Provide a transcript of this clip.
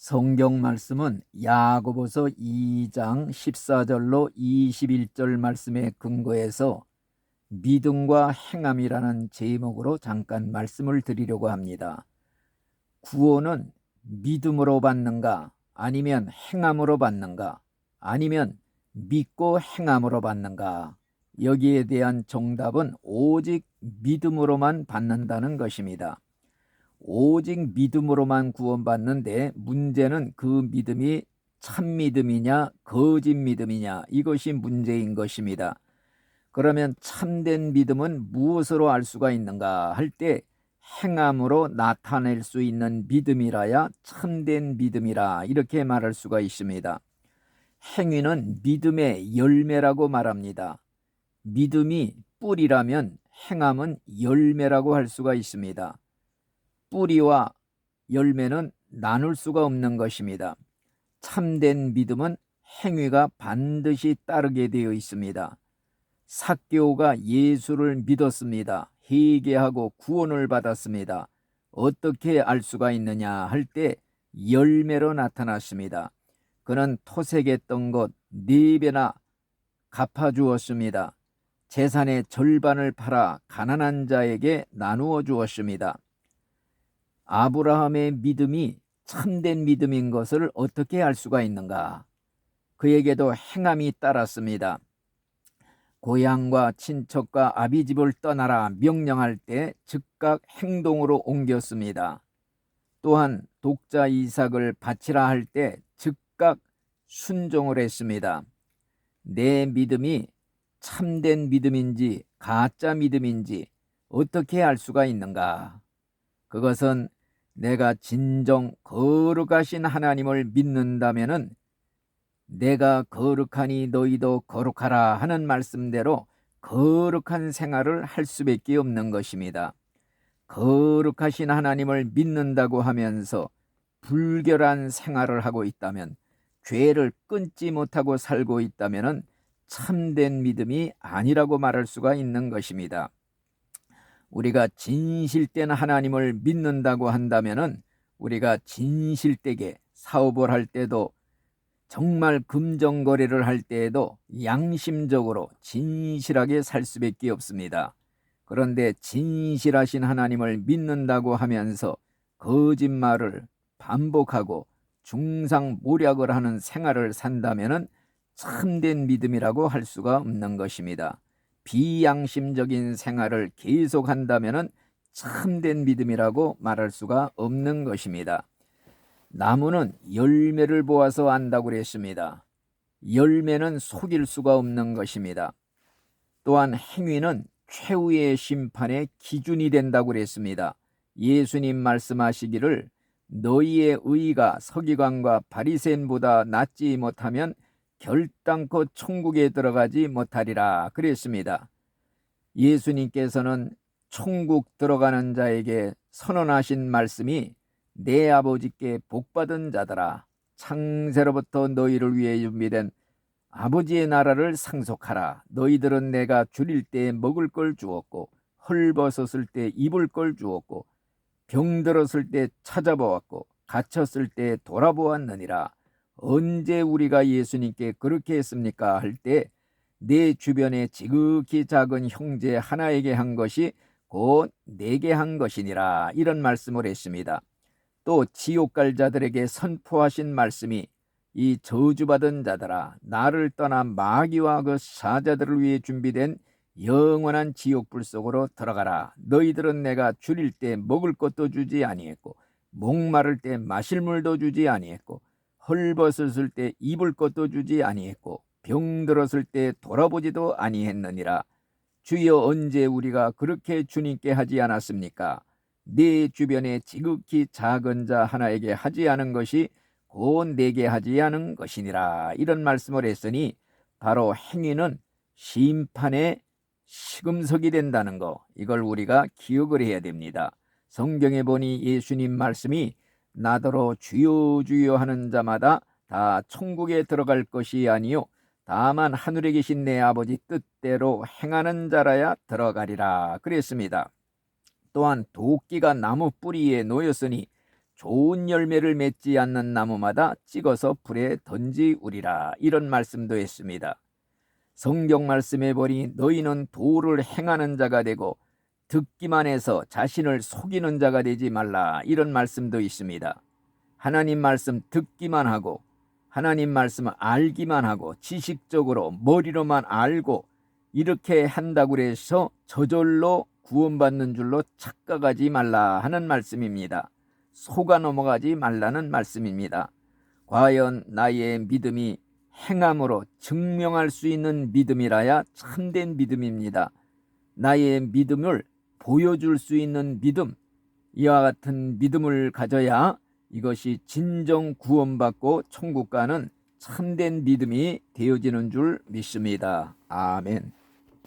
성경 말씀은 야고보서 2장 14절로 21절 말씀에 근거해서 믿음과 행함이라는 제목으로 잠깐 말씀을 드리려고 합니다. 구원은 믿음으로 받는가, 아니면 행함으로 받는가, 아니면 믿고 행함으로 받는가? 여기에 대한 정답은 오직 믿음으로만 받는다는 것입니다. 오직 믿음으로만 구원받는데 문제는 그 믿음이 참 믿음이냐 거짓 믿음이냐, 이것이 문제인 것입니다. 그러면 참된 믿음은 무엇으로 알 수가 있는가 할 때 행함으로 나타낼 수 있는 믿음이라야 참된 믿음이라, 이렇게 말할 수가 있습니다. 행위는 믿음의 열매라고 말합니다. 믿음이 뿌리라면 행함은 열매라고 할 수가 있습니다. 뿌리와 열매는 나눌 수가 없는 것입니다. 참된 믿음은 행위가 반드시 따르게 되어 있습니다. 삭개오가 예수를 믿었습니다. 회개하고 구원을 받았습니다. 어떻게 알 수가 있느냐 할 때 열매로 나타났습니다. 그는 토색했던 것 4배나 갚아주었습니다. 재산의 절반을 팔아 가난한 자에게 나누어 주었습니다. 아브라함의 믿음이 참된 믿음인 것을 어떻게 알 수가 있는가? 그에게도 행함이 따랐습니다. 고향과 친척과 아비집을 떠나라 명령할 때 즉각 행동으로 옮겼습니다. 또한 독자 이삭을 바치라 할 때 즉각 순종을 했습니다. 내 믿음이 참된 믿음인지 가짜 믿음인지 어떻게 알 수가 있는가? 그것은 내가 진정 거룩하신 하나님을 믿는다면은 내가 거룩하니 너희도 거룩하라 하는 말씀대로 거룩한 생활을 할 수밖에 없는 것입니다. 거룩하신 하나님을 믿는다고 하면서 불결한 생활을 하고 있다면, 죄를 끊지 못하고 살고 있다면 참된 믿음이 아니라고 말할 수가 있는 것입니다. 우리가 진실된 하나님을 믿는다고 한다면 우리가 진실되게 사업을 할 때도, 정말 금전거래를 할 때에도 양심적으로 진실하게 살 수밖에 없습니다. 그런데 진실하신 하나님을 믿는다고 하면서 거짓말을 반복하고 중상모략을 하는 생활을 산다면 참된 믿음이라고 할 수가 없는 것입니다. 비양심적인 생활을 계속한다면 참된 믿음이라고 말할 수가 없는 것입니다. 나무는 열매를 보아서 안다고 그랬습니다. 열매는 속일 수가 없는 것입니다. 또한 행위는 최후의 심판의 기준이 된다고 그랬습니다. 예수님 말씀하시기를 너희의 의가 서기관과 바리새인보다 낫지 못하면 결단코 천국에 들어가지 못하리라 그랬습니다. 예수님께서는 천국 들어가는 자에게 선언하신 말씀이 내 아버지께 복받은 자들아, 창세로부터 너희를 위해 준비된 아버지의 나라를 상속하라. 너희들은 내가 줄일 때 먹을 걸 주었고, 헐벗었을 때 입을 걸 주었고, 병들었을 때 찾아보았고, 갇혔을 때 돌아보았느니라. 언제 우리가 예수님께 그렇게 했습니까? 할 때 내 주변에 지극히 작은 형제 하나에게 한 것이 곧 내게 한 것이니라, 이런 말씀을 했습니다. 또 지옥 갈 자들에게 선포하신 말씀이 이 저주받은 자들아, 나를 떠나 마귀와 그 사자들을 위해 준비된 영원한 지옥불 속으로 들어가라. 너희들은 내가 줄일 때 먹을 것도 주지 아니했고, 목마를 때 마실 물도 주지 아니했고, 헐벗었을 때 입을 것도 주지 아니했고, 병들었을 때 돌아보지도 아니했느니라. 주여, 언제 우리가 그렇게 주님께 하지 않았습니까? 네 주변에 지극히 작은 자 하나에게 하지 않은 것이 곧 내게 하지 않은 것이니라, 이런 말씀을 했으니 바로 행위는 심판의 시금석이 된다는 거, 이걸 우리가 기억을 해야 됩니다. 성경에 보니 예수님 말씀이 나더러 주여 주여 하는 자마다 다 천국에 들어갈 것이 아니요 다만 하늘에 계신 내 아버지 뜻대로 행하는 자라야 들어가리라 그랬습니다. 또한 도끼가 나무 뿌리에 놓였으니 좋은 열매를 맺지 않는 나무마다 찍어서 불에 던지우리라. 이런 말씀도 했습니다. 성경 말씀에 보니 너희는 도를 행하는 자가 되고 듣기만 해서 자신을 속이는 자가 되지 말라. 이런 말씀도 있습니다. 하나님 말씀 듣기만 하고 하나님 말씀 알기만 하고 지식적으로 머리로만 알고 이렇게 한다고 해서 저절로 구원받는 줄로 착각하지 말라 하는 말씀입니다. 속아 넘어가지 말라는 말씀입니다. 과연 나의 믿음이 행함으로 증명할 수 있는 믿음이라야 참된 믿음입니다. 나의 믿음을 보여줄 수 있는 믿음, 이와 같은 믿음을 가져야 이것이 진정 구원받고 천국 가는 참된 믿음이 되어지는 줄 믿습니다. 아멘.